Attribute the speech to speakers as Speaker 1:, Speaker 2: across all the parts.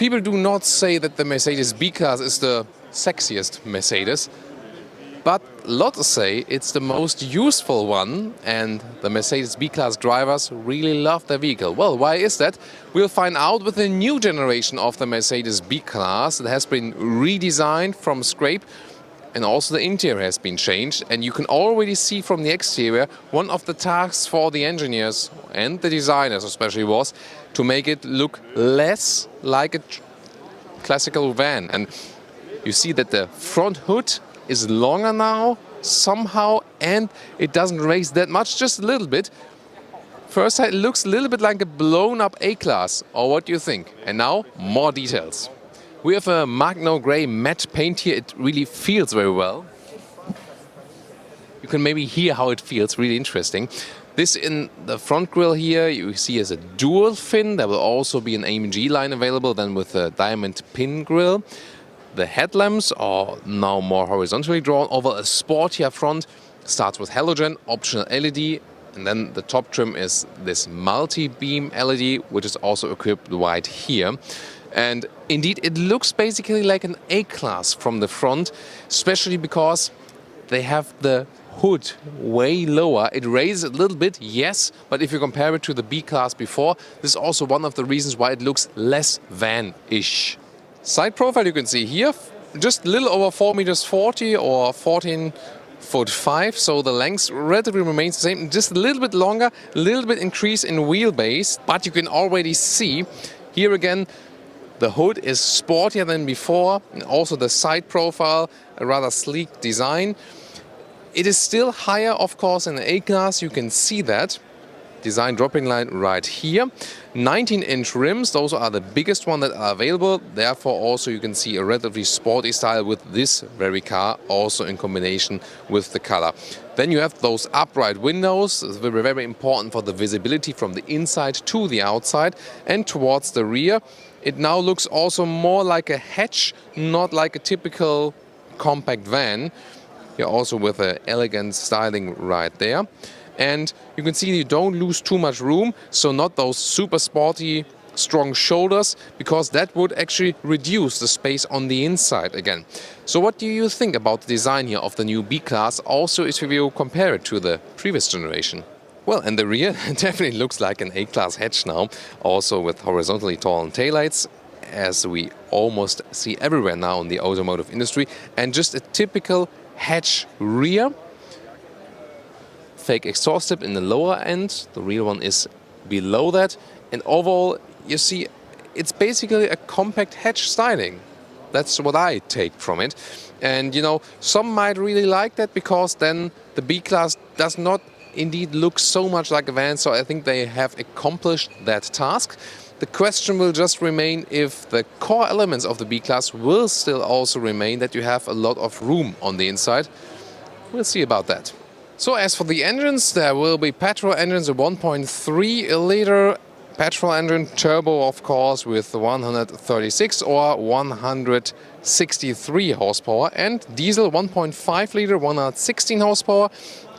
Speaker 1: People do not say that the Mercedes B-Class is the sexiest Mercedes, but lots say it's the most useful one, and the Mercedes B-Class drivers really love their vehicle. Well, why is that? We'll find out with the new generation of the Mercedes B-Class. It has been redesigned from scrape, and also the interior has been changed. And you can already see from the exterior, one of the tasks for the engineers and the designers especially was to make it look less like a classical van. And you see that the front hood is longer now somehow, and it doesn't raise that much, just a little bit. First sight, it looks a little bit like a blown up A-Class, or what do you think? And now more details. We have a Magno Grey matte paint here. It really feels very well. You can maybe hear how it feels, really interesting. This in the front grille here you see as a dual fin. There will also be an AMG line available, then with a diamond pin grille. The headlamps are now more horizontally drawn over a sportier front. Starts with halogen, optional LED, and then the top trim is this multi-beam LED, which is also equipped wide here. And indeed, it looks basically like an A-Class from the front, especially because they have the hood way lower. It raises a little bit, yes, but if you compare it to the B-Class before, this is also one of the reasons why it looks less van-ish. Side profile you can see here, just a little over 4 meters 40 or 14'5", so the length relatively remains the same, just a little bit longer, a little bit increase in wheelbase, but you can already see here again the hood is sportier than before, and also the side profile, a rather sleek design. It is still higher, of course, in the A-Class, you can see that. Design dropping line right here. 19-inch rims, those are the biggest one that are available. Therefore, also you can see a relatively sporty style with this very car, also in combination with the color. Then you have those upright windows. It's very, very important for the visibility from the inside to the outside and towards the rear. It now looks also more like a hatch, not like a typical compact van. Here also with an elegant styling right there. And you can see you don't lose too much room, so not those super sporty, strong shoulders, because that would actually reduce the space on the inside again. So what do you think about the design here of the new B-Class, also if you compare it to the previous generation? Well, and the rear definitely looks like an A-Class hatch now, also with horizontally tall taillights, as we almost see everywhere now in the automotive industry, and just a typical hatch rear. Fake exhaust tip in the lower end, the real one is below that, and overall you see it's basically a compact hatch styling. That's what I take from it. And you know, some might really like that because then the B-Class does not indeed look so much like a van, so I think they have accomplished that task. The question will just remain if the core elements of the B-Class will still also remain, that you have a lot of room on the inside. We'll see about that. So as for the engines, there will be petrol engines, a 1.3 liter petrol engine, turbo of course with 136 or 163 horsepower, and diesel 1.5 liter, 116 horsepower,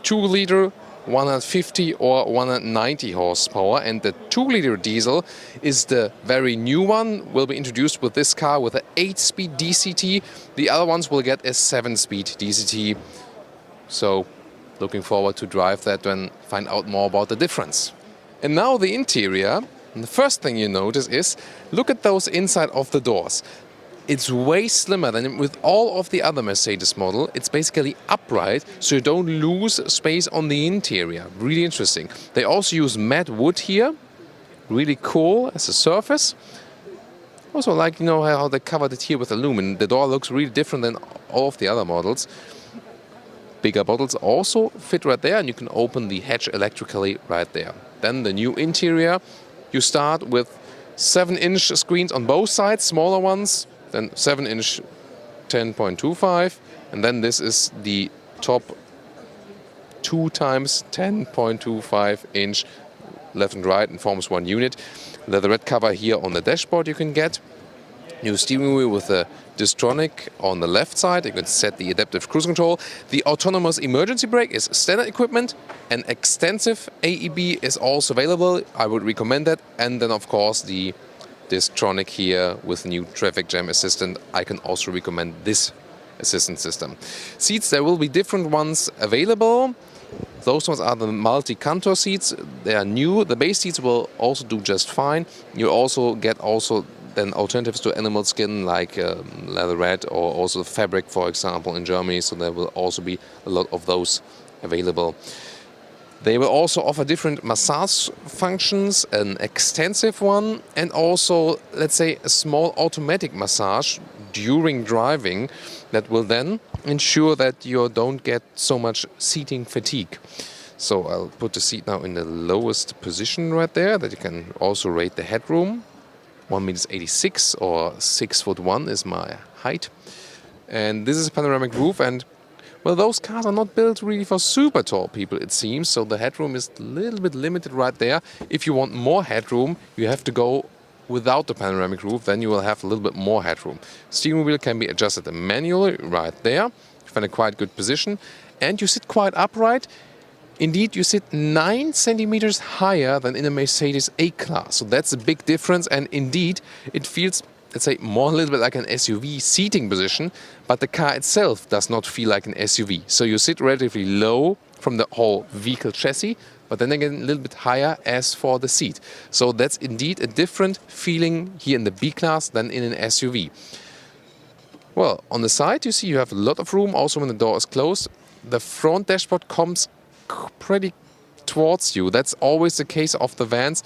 Speaker 1: 2 liter, 150 or 190 horsepower, and the 2 liter diesel is the very new one, will be introduced with this car with an 8-speed DCT. The other ones will get a 7-speed DCT. So looking forward to drive that and find out more about the difference. And now the interior. And the first thing you notice is, look at those inside of the doors. It's way slimmer than with all of the other Mercedes model. It's basically upright, so you don't lose space on the interior. Really interesting. They also use matte wood here. Really cool as a surface. Also like, you know, how they covered it here with aluminum. The door looks really different than all of the other models. Bigger bottles also fit right there, and you can open the hatch electrically right there. Then the new interior. You start with 7-inch screens on both sides, smaller ones, then 7-inch 10.25, and then this is the top 2 times 10.25 inch left and right and forms one unit. Leatherette cover here on the dashboard you can get. New steering wheel with a Distronic on the left side. You can set the adaptive cruise control. The autonomous emergency brake is standard equipment. An extensive AEB is also available. I would recommend that. And then, of course, the Distronic here with new traffic jam assistant. I can also recommend this assistant system. Seats, there will be different ones available. Those ones are the multi-contour seats. They are new. The base seats will also do just fine. You also get then alternatives to animal skin like leatherette or also fabric, for example, in Germany. So there will also be a lot of those available. They will also offer different massage functions, an extensive one, and also, let's say, a small automatic massage during driving that will then ensure that you don't get so much seating fatigue. So I'll put the seat now in the lowest position right there, that you can also rate the headroom. 1.86 m or 6'1" is my height. And this is a panoramic roof, and well, those cars are not built really for super tall people, it seems, so the headroom is a little bit limited right there. If you want more headroom, you have to go without the panoramic roof, then you will have a little bit more headroom. Steering wheel can be adjusted manually right there. You find a quite good position, and you sit quite upright. Indeed, you sit 9 centimeters higher than in a Mercedes A-Class, so that's a big difference, and indeed, it feels, let's say, more a little bit like an SUV seating position, but the car itself does not feel like an SUV. So you sit relatively low from the whole vehicle chassis, but then again a little bit higher as for the seat. So that's indeed a different feeling here in the B-Class than in an SUV. Well, on the side you see you have a lot of room also when the door is closed. The front dashboard comes pretty towards you. That's always the case of the vans.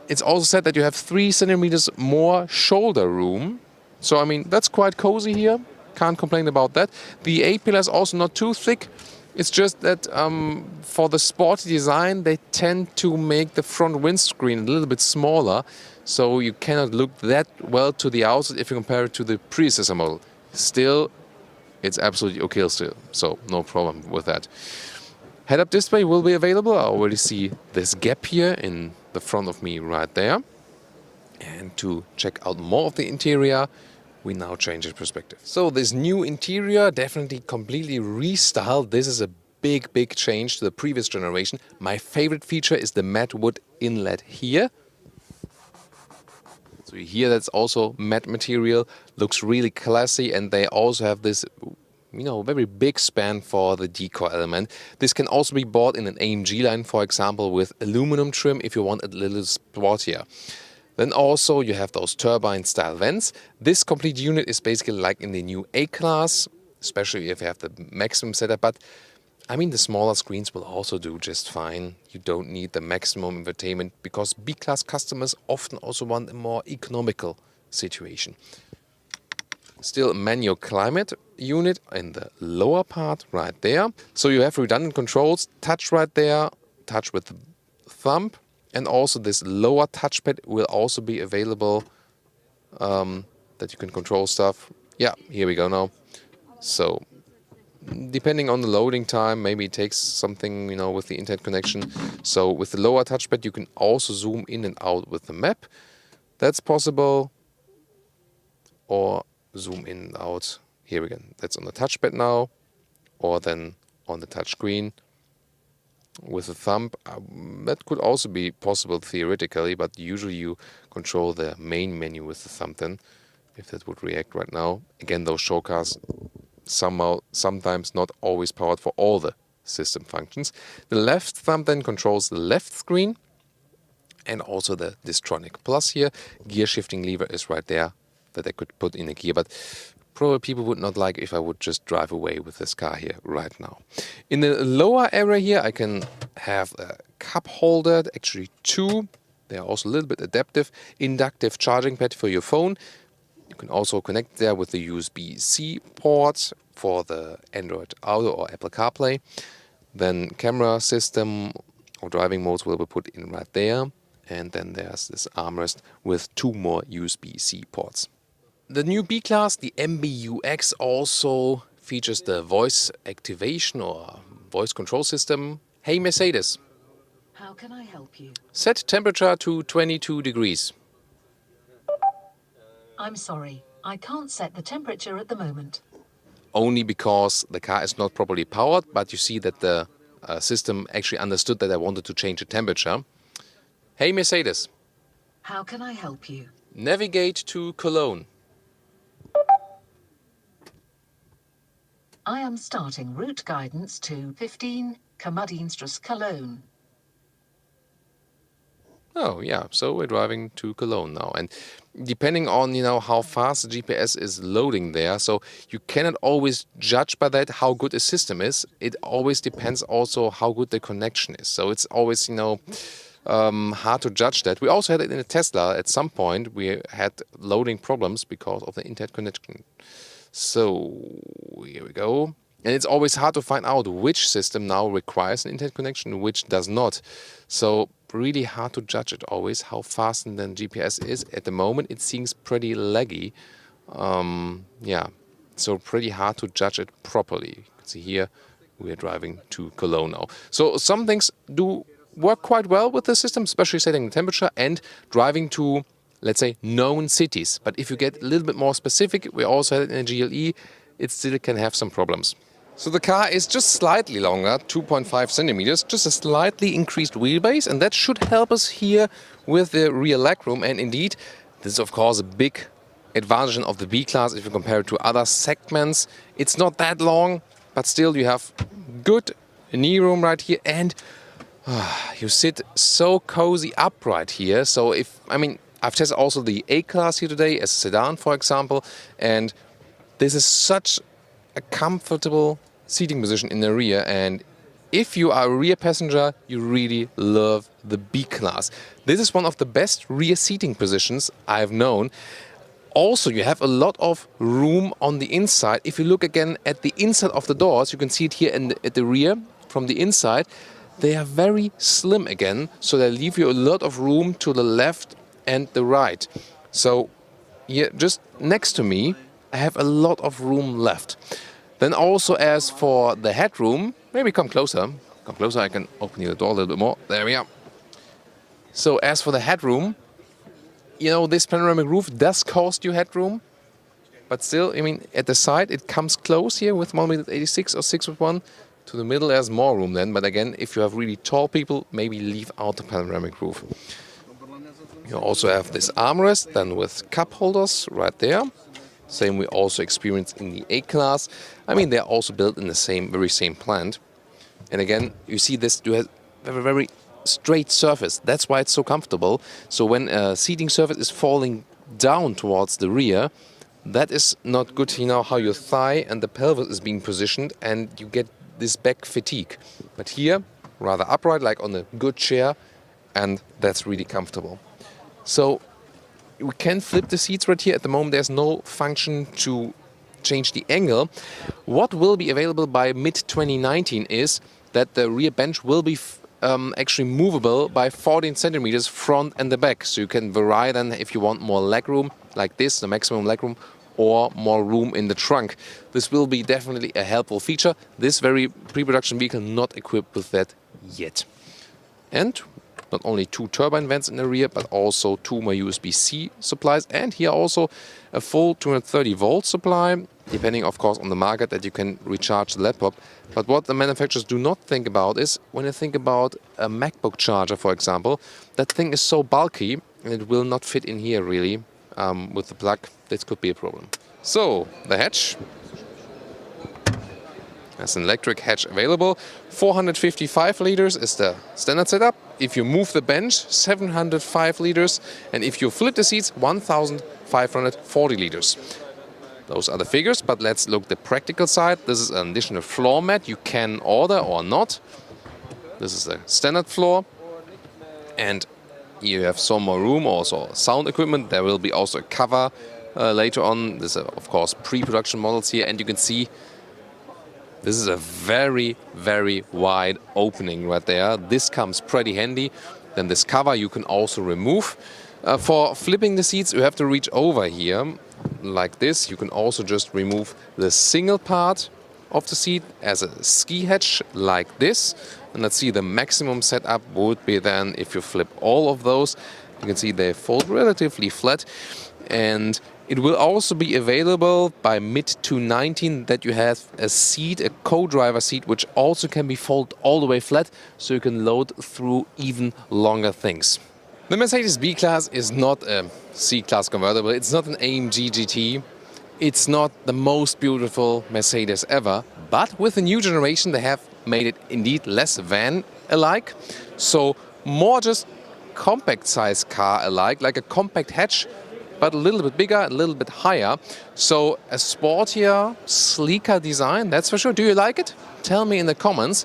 Speaker 1: It's also said that you have 3 centimeters more shoulder room. So, I mean, that's quite cozy here. Can't complain about that. The A-pillar is also not too thick. It's just that for the sporty design, they tend to make the front windscreen a little bit smaller. So you cannot look that well to the outside if you compare it to the predecessor model. Still, it's absolutely okay still. So, no problem with that. Head-up display will be available. I already see this gap here in the front of me right there. And to check out more of the interior, we now change the perspective. So this new interior, definitely completely restyled. This is a big change to the previous generation. My favorite feature is the matte wood inlet here. So here that's also matte material, looks really classy, and they also have this very big span for the decor element. This can also be bought in an AMG line, for example, with aluminum trim if you want a little sportier. Then also you have those turbine style vents. This complete unit is basically like in the new A-Class, especially if you have the maximum setup, but I mean the smaller screens will also do just fine. You don't need the maximum infotainment because B-Class customers often also want a more economical situation. Still a manual climate unit in the lower part right there. So you have redundant controls, touch right there, touch with the thumb, and also this lower touchpad will also be available that you can control stuff. Yeah, here we go now. So depending on the loading time, maybe it takes something, with the internet connection. So with the lower touchpad, you can also zoom in and out with the map. That's possible. Or zoom in and out. Here again, that's on the touchpad now, or then on the touch screen with the thumb. That could also be possible theoretically, but usually you control the main menu with the thumb then, if that would react right now. Again, those show cars sometimes not always powered for all the system functions. The left thumb then controls the left screen and also the Distronic Plus here. Gear shifting lever is right there that I could put in a gear, but probably people would not like if I would just drive away with this car here right now. In the lower area here, I can have a cup holder, actually 2. They are also a little bit adaptive. Inductive charging pad for your phone. You can also connect there with the USB-C port for the Android Auto or Apple CarPlay. Then camera system or driving modes will be put in right there. And then there's this armrest with 2 more USB-C ports. The new B-Class, the MBUX, also features the voice activation or voice control system. Hey Mercedes.
Speaker 2: How can I help you?
Speaker 1: Set temperature to 22 degrees.
Speaker 2: I'm sorry, I can't set the temperature at the moment.
Speaker 1: Only because the car is not properly powered, but you see that the system actually understood that I wanted to change the temperature. Hey Mercedes.
Speaker 2: How can I help you?
Speaker 1: Navigate to Cologne.
Speaker 2: I am starting route guidance to 15 Kammerdienstrasse Cologne.
Speaker 1: Oh yeah, so we're driving to Cologne now, and depending on how fast the GPS is loading there, so you cannot always judge by that how good a system is. It always depends also how good the connection is. So it's always hard to judge that. We also had it in a Tesla at some point. We had loading problems because of the internet connection. So here we go. And it's always hard to find out which system now requires an internet connection, which does not. So really hard to judge it always, how fast and then GPS is. At the moment, it seems pretty laggy. Yeah, so pretty hard to judge it properly. You can see here, we are driving to Cologne now. So some things do work quite well with the system, especially setting the temperature and driving to, let's say, known cities. But if you get a little bit more specific, we also had it in a GLE, it still can have some problems. So the car is just slightly longer, 2.5 centimeters, just a slightly increased wheelbase, and that should help us here with the rear legroom. And indeed, this is of course a big advantage of the B-Class if you compare it to other segments. It's not that long, but still you have good knee room right here, and you sit so cozy upright here. So I've tested also the A-Class here today as a sedan, for example, and this is such a comfortable seating position in the rear, and if you are a rear passenger, you really love the B-Class. This is one of the best rear seating positions I've known. Also, you have a lot of room on the inside. If you look again at the inside of the doors, you can see it here at the rear from the inside. They are very slim again, so they leave you a lot of room to the left and the right. So here, just next to me, I have a lot of room left. Then also as for the headroom, maybe come closer, I can open the door a little bit more. There we are. So as for the headroom, this panoramic roof does cost you headroom, but still, at the side it comes close here with 1.86 or 6'1". To the middle there's more room then, but again, if you have really tall people, maybe leave out the panoramic roof. You also have this armrest, then with cup holders right there. Same we also experience in the A-Class. They're also built in the very same plant. And again, you see this, you have a very straight surface. That's why it's so comfortable. So when a seating surface is falling down towards the rear, that is not good, how your thigh and the pelvis is being positioned, and you get this back fatigue. But here, rather upright, like on a good chair, and that's really comfortable. So we can flip the seats right here. At the moment, there's no function to change the angle. What will be available by mid-2019 is that the rear bench will be actually movable by 14 centimeters front and the back. So you can vary then if you want more legroom, like this, the maximum legroom, or more room in the trunk. This will be definitely a helpful feature. This very pre-production vehicle not equipped with that yet. And not only 2 turbine vents in the rear, but also 2 more USB-C supplies, and here also a full 230 volt supply, depending of course on the market, that you can recharge the laptop. But what the manufacturers do not think about is, when you think about a MacBook charger, for example, that thing is so bulky and it will not fit in here really. With the plug, this could be a problem. So, the hatch. There's an electric hatch available. 455 liters is the standard setup. If you move the bench, 705 liters. And if you flip the seats, 1,540 liters. Those are the figures, but let's look the practical side. This is an additional floor mat you can order or not. This is the standard floor. And you have some more room, also sound equipment. There will be also a cover later on. This is, of course, pre-production models here. And you can see this is a very, very wide opening right there. This comes pretty handy. Then this cover you can also remove. For flipping the seats, you have to reach over here like this. You can also just remove the single part of the seat as a ski hatch like this. And let's see, the maximum setup would be then if you flip all of those. You can see they fold relatively flat. And it will also be available by mid-2019 that you have a seat, a co-driver seat, which also can be folded all the way flat, so you can load through even longer things. The Mercedes B-Class is not a C-Class convertible, it's not an AMG GT, it's not the most beautiful Mercedes ever, but with the new generation they have made it indeed less van-alike, so more just compact size car-alike, like a compact hatch, but a little bit bigger, a little bit higher. So a sportier, sleeker design, that's for sure. Do you like it? Tell me in the comments.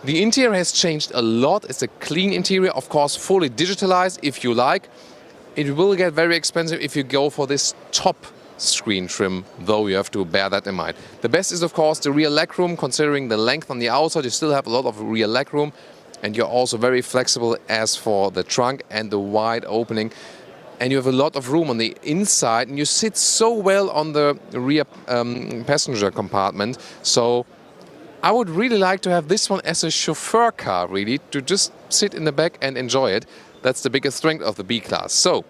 Speaker 1: The interior has changed a lot. It's a clean interior, of course, fully digitalized if you like. It will get very expensive if you go for this top screen trim, though you have to bear that in mind. The best is, of course, the rear legroom. Considering the length on the outside, you still have a lot of rear legroom, and you're also very flexible as for the trunk and the wide opening. And you have a lot of room on the inside, and you sit so well on the rear passenger compartment. So I would really like to have this one as a chauffeur car, really, to just sit in the back and enjoy it. That's the biggest strength of the B-Class. So,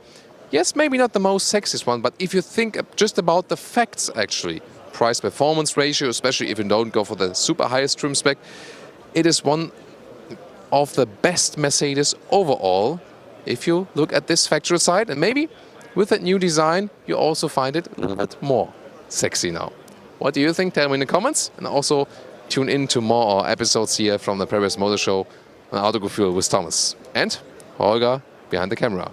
Speaker 1: yes, maybe not the most sexiest one, but if you think just about the facts, actually, price-performance ratio, especially if you don't go for the super highest trim spec, it is one of the best Mercedes overall, if you look at this factual side. And maybe with that new design, you also find it a little bit more sexy now. What do you think? Tell me in the comments. And also tune in to more episodes here from the Paris Motor Show on Autogefühl with Thomas and Holger behind the camera.